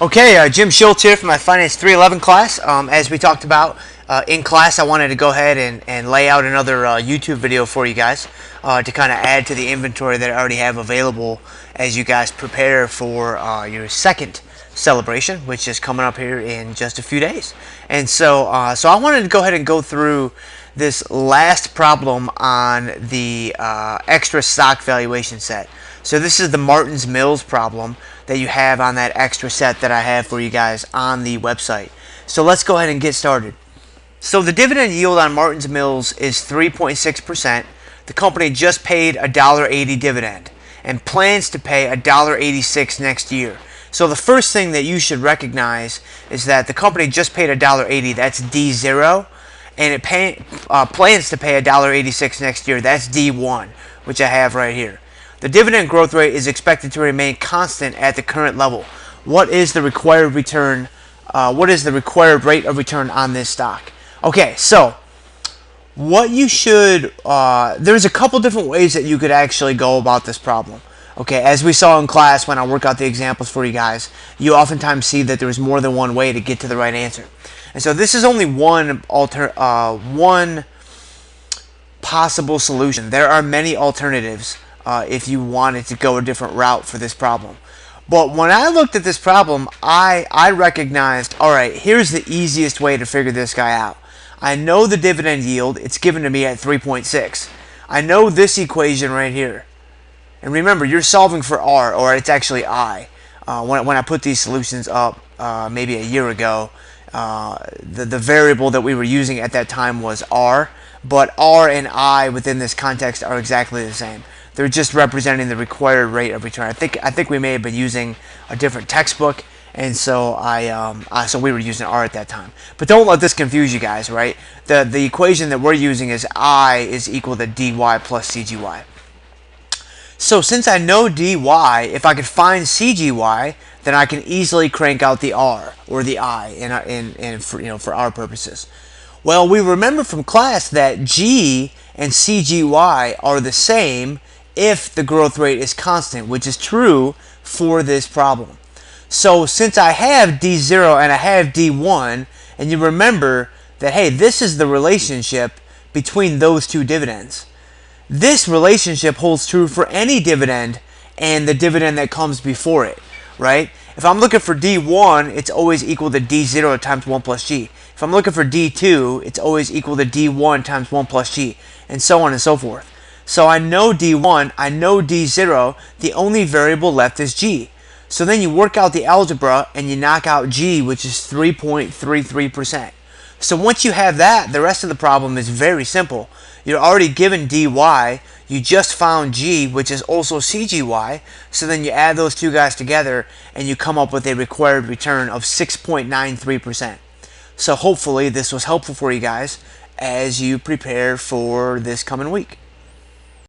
Okay, Jim Schultz here from my Finance 311 class. As we talked about in class, I wanted to go ahead and lay out another YouTube video for you guys to kind of add to the inventory that I already have available as you guys prepare for your second celebration, which is coming up here in just a few days. And so I wanted to go ahead and go through this last problem on the extra stock valuation set. So this is the Martin's Mills problem that you have on that extra set that I have for you guys on the website. So let's go ahead and get started. So the dividend yield on Martin's Mills is 3.6%. The company just paid a $1.80 dividend and plans to pay a $1.86 next year. So the first thing that you should recognize is that the company just paid a $1.80. That's D0. And it plans to pay a $1.86 next year. That's D1, which I have right here. The dividend growth rate is expected to remain constant at the current level. What is the required return? What is the required rate of return on this stock? Okay, so what you should, there's a couple different ways that you could actually go about this problem. Okay, as we saw in class when I work out the examples for you guys, you oftentimes see that there's more than one way to get to the right answer. And so this is only one possible solution. There are many alternatives if you wanted to go a different route for this problem. But when I looked at this problem, I recognized, all right, here's the easiest way to figure this guy out. I know the dividend yield. It's given to me at 3.6. I know this equation right here. And remember, you're solving for R, or it's actually I. When I put these solutions up maybe a year ago, the variable that we were using at that time was R, but R and I within this context are exactly the same. They're just representing the required rate of return. I think we may have been using a different textbook, and so so we were using R at that time. But don't let this confuse you guys, right? The equation that we're using is I is equal to dy plus CGY. So since I know dy, if I could find CGY, then I can easily crank out the R or the I for our purposes. Well, we remember from class that G and CGY are the same if the growth rate is constant, which is true for this problem. So since I have D0 and I have D1, and you remember that, hey, this is the relationship between those two dividends. This relationship holds true for any dividend and the dividend that comes before it, right? If I'm looking for D1, it's always equal to D0 times 1 plus G. If I'm looking for D2, it's always equal to D1 times 1 plus G, and so on and so forth. So I know D1, I know D0, the only variable left is G. So then you work out the algebra and you knock out G, which is 3.33%. So once you have that, the rest of the problem is very simple. You're already given dy, you just found G, which is also CGY, so then you add those two guys together and you come up with a required return of 6.93%. So hopefully this was helpful for you guys as you prepare for this coming week.